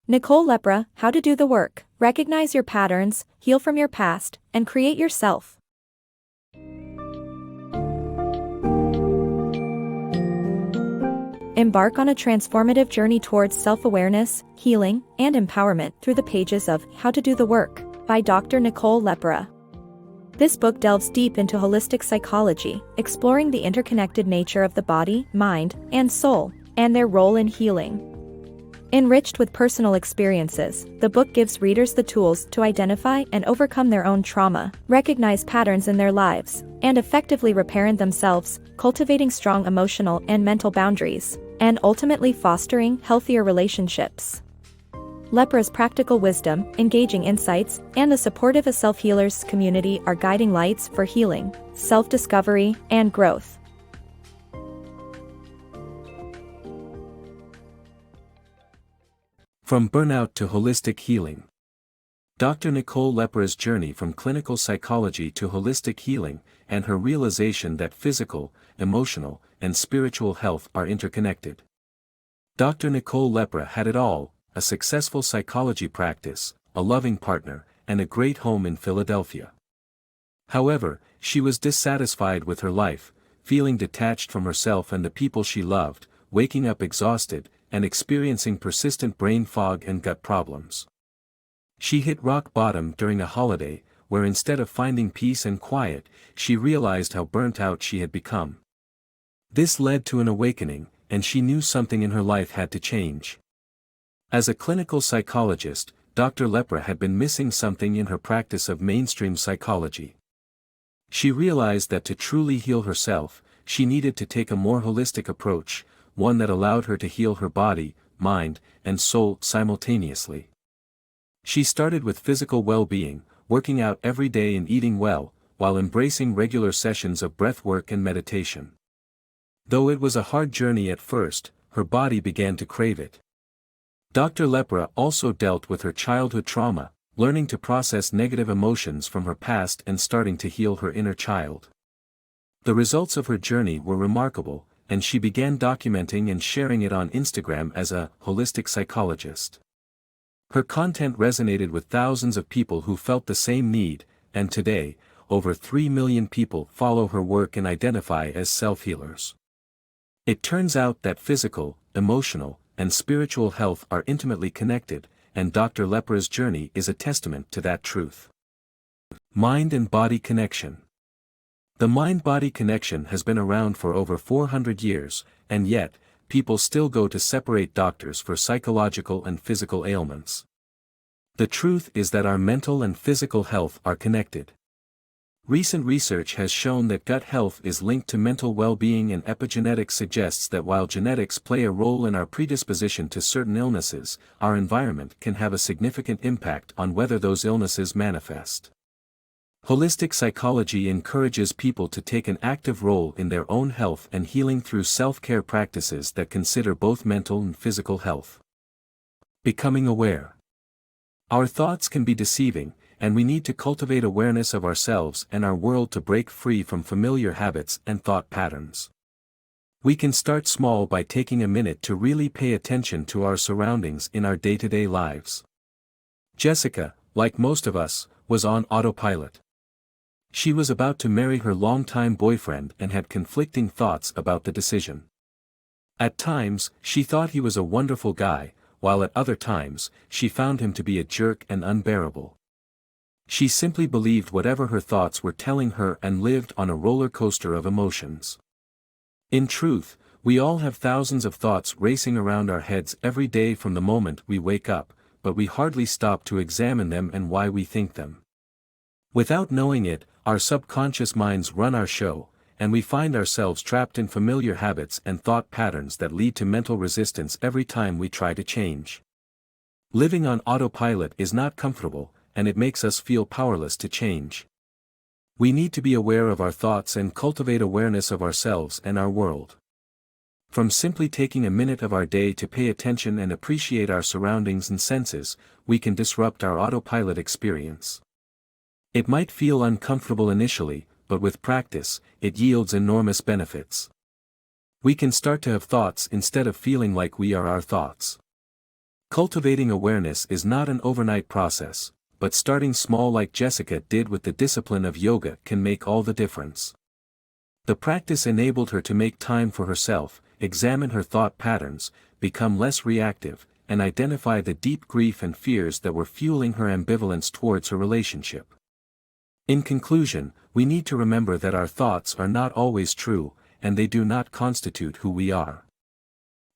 Nicole LePera, How to Do the Work, Recognize Your Patterns, Heal from Your Past, and Create Yourself. Embark on a transformative journey towards self-awareness, healing, and empowerment through the pages of How to Do the Work by Dr. Nicole LePera. This book delves deep into holistic psychology, exploring the interconnected nature of the body, mind, and soul, and their role in healing. Enriched with personal experiences, the book gives readers the tools to identify and overcome their own trauma, recognize patterns in their lives, and effectively reparent themselves, cultivating strong emotional and mental boundaries, and ultimately fostering healthier relationships. LePera's practical wisdom, engaging insights, and the supportive self-healers community are guiding lights for healing, self-discovery, and growth. From Burnout to Holistic Healing. Dr. Nicole LePera's journey from clinical psychology to holistic healing, and her realization that physical, emotional, and spiritual health are interconnected. Dr. Nicole LePera had it all: a successful psychology practice, a loving partner, and a great home in Philadelphia. However, she was dissatisfied with her life, feeling detached from herself and the people she loved, waking up exhausted, and experiencing persistent brain fog and gut problems. She hit rock bottom during a holiday, where instead of finding peace and quiet, she realized how burnt out she had become. This led to an awakening, and she knew something in her life had to change. As a clinical psychologist, Dr. LePera had been missing something in her practice of mainstream psychology. She realized that to truly heal herself, she needed to take a more holistic approach, one that allowed her to heal her body, mind, and soul simultaneously. She started with physical well-being, working out every day and eating well, while embracing regular sessions of breathwork and meditation. Though it was a hard journey at first, her body began to crave it. Dr. LePera also dealt with her childhood trauma, learning to process negative emotions from her past and starting to heal her inner child. The results of her journey were remarkable, and she began documenting and sharing it on Instagram as a holistic psychologist. Her content resonated with thousands of people who felt the same need, and today, over 3 million people follow her work and identify as self-healers. It turns out that physical, emotional, and spiritual health are intimately connected, and Dr. LePera's journey is a testament to that truth. Mind and body connection. The mind-body connection has been around for over 400 years, and yet, people still go to separate doctors for psychological and physical ailments. The truth is that our mental and physical health are connected. Recent research has shown that gut health is linked to mental well-being, and epigenetics suggests that while genetics play a role in our predisposition to certain illnesses, our environment can have a significant impact on whether those illnesses manifest. Holistic psychology encourages people to take an active role in their own health and healing through self-care practices that consider both mental and physical health. Becoming aware. Our thoughts can be deceiving, and we need to cultivate awareness of ourselves and our world to break free from familiar habits and thought patterns. We can start small by taking a minute to really pay attention to our surroundings in our day-to-day lives. Jessica, like most of us, was on autopilot. She was about to marry her longtime boyfriend and had conflicting thoughts about the decision. At times, she thought he was a wonderful guy, while at other times, she found him to be a jerk and unbearable. She simply believed whatever her thoughts were telling her and lived on a roller coaster of emotions. In truth, we all have thousands of thoughts racing around our heads every day from the moment we wake up, but we hardly stop to examine them and why we think them. Without knowing it, our subconscious minds run our show, and we find ourselves trapped in familiar habits and thought patterns that lead to mental resistance every time we try to change. Living on autopilot is not comfortable, and it makes us feel powerless to change. We need to be aware of our thoughts and cultivate awareness of ourselves and our world. From simply taking a minute of our day to pay attention and appreciate our surroundings and senses, we can disrupt our autopilot experience. It might feel uncomfortable initially, but with practice, it yields enormous benefits. We can start to have thoughts instead of feeling like we are our thoughts. Cultivating awareness is not an overnight process, but starting small like Jessica did with the discipline of yoga can make all the difference. The practice enabled her to make time for herself, examine her thought patterns, become less reactive, and identify the deep grief and fears that were fueling her ambivalence towards her relationship. In conclusion, we need to remember that our thoughts are not always true, and they do not constitute who we are.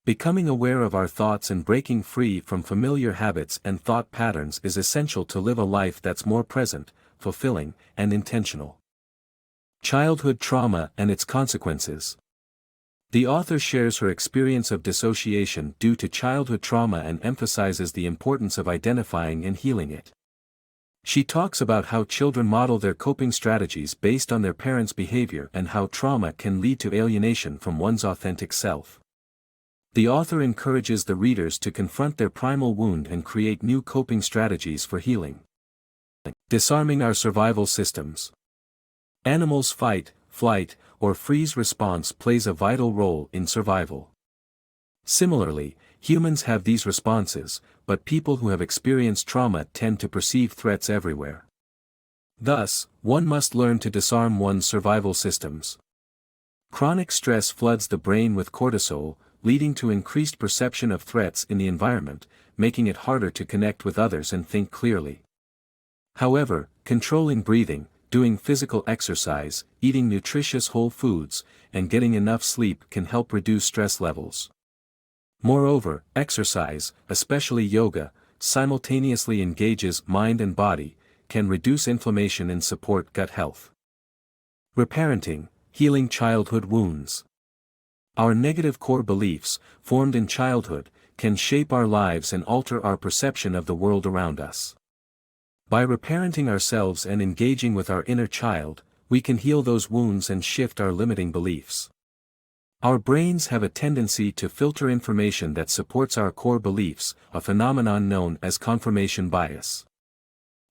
Becoming aware of our thoughts and breaking free from familiar habits and thought patterns is essential to live a life that's more present, fulfilling, and intentional. Childhood trauma and its consequences. The author shares her experience of dissociation due to childhood trauma and emphasizes the importance of identifying and healing it. She talks about how children model their coping strategies based on their parents' behavior and how trauma can lead to alienation from one's authentic self. The author encourages the readers to confront their primal wound and create new coping strategies for healing. Disarming our survival systems. Animals' fight, flight, or freeze response plays a vital role in survival. Similarly, humans have these responses, but people who have experienced trauma tend to perceive threats everywhere. Thus, one must learn to disarm one's survival systems. Chronic stress floods the brain with cortisol, leading to increased perception of threats in the environment, making it harder to connect with others and think clearly. However, controlling breathing, doing physical exercise, eating nutritious whole foods, and getting enough sleep can help reduce stress levels. Moreover, exercise, especially yoga, simultaneously engages mind and body, can reduce inflammation and support gut health. Reparenting, healing childhood wounds. Our negative core beliefs, formed in childhood, can shape our lives and alter our perception of the world around us. By reparenting ourselves and engaging with our inner child, we can heal those wounds and shift our limiting beliefs. Our brains have a tendency to filter information that supports our core beliefs, a phenomenon known as confirmation bias.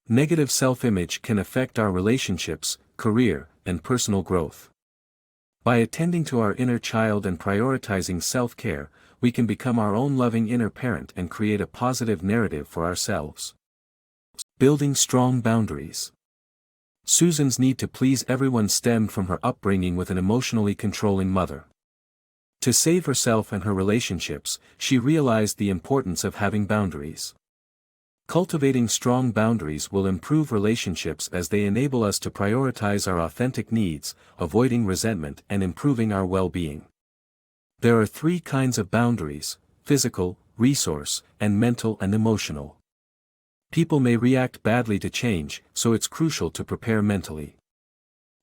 Negative self-image can affect our relationships, career, and personal growth. By attending to our inner child and prioritizing self-care, we can become our own loving inner parent and create a positive narrative for ourselves. Building strong boundaries. Susan's need to please everyone stemmed from her upbringing with an emotionally controlling mother. To save herself and her relationships, she realized the importance of having boundaries. Cultivating strong boundaries will improve relationships as they enable us to prioritize our authentic needs, avoiding resentment and improving our well-being. There are 3 kinds of boundaries: physical, resource, and mental and emotional. People may react badly to change, so it's crucial to prepare mentally.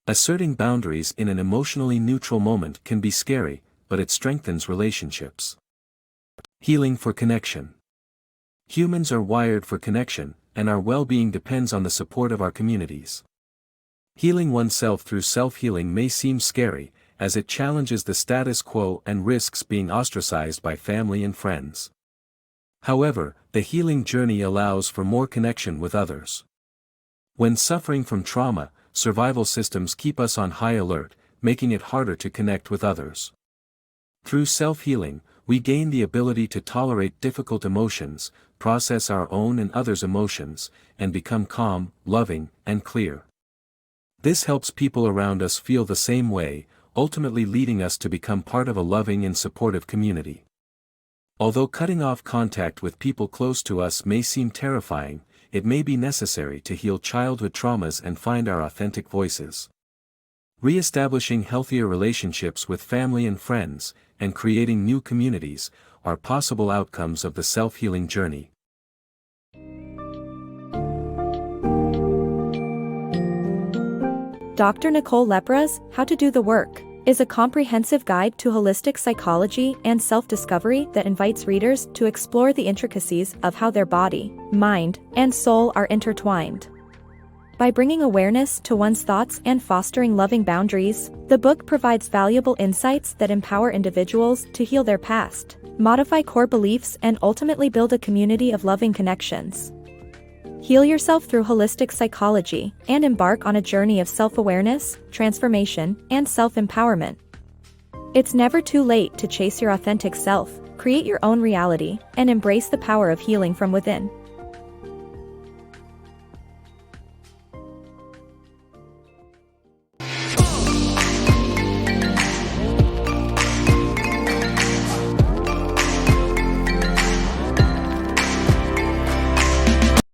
Asserting boundaries in an emotionally neutral moment can be scary, but it strengthens relationships. Healing for connection. Humans are wired for connection, and our well-being depends on the support of our communities. Healing oneself through self-healing may seem scary, as it challenges the status quo and risks being ostracized by family and friends. However, the healing journey allows for more connection with others. When suffering from trauma, survival systems keep us on high alert, making it harder to connect with others. Through self-healing, we gain the ability to tolerate difficult emotions, process our own and others' emotions, and become calm, loving, and clear. This helps people around us feel the same way, ultimately leading us to become part of a loving and supportive community. Although cutting off contact with people close to us may seem terrifying, it may be necessary to heal childhood traumas and find our authentic voices. Re-establishing healthier relationships with family and friends, and creating new communities, are possible outcomes of the self-healing journey. Dr. Nicole LePera's How to Do the Work is a comprehensive guide to holistic psychology and self-discovery that invites readers to explore the intricacies of how their body, mind, and soul are intertwined. By bringing awareness to one's thoughts and fostering loving boundaries, the book provides valuable insights that empower individuals to heal their past, modify core beliefs, and ultimately build a community of loving connections. Heal yourself through holistic psychology, and embark on a journey of self-awareness, transformation, and self-empowerment. It's never too late to chase your authentic self, Create your own reality, and embrace the power of healing from within.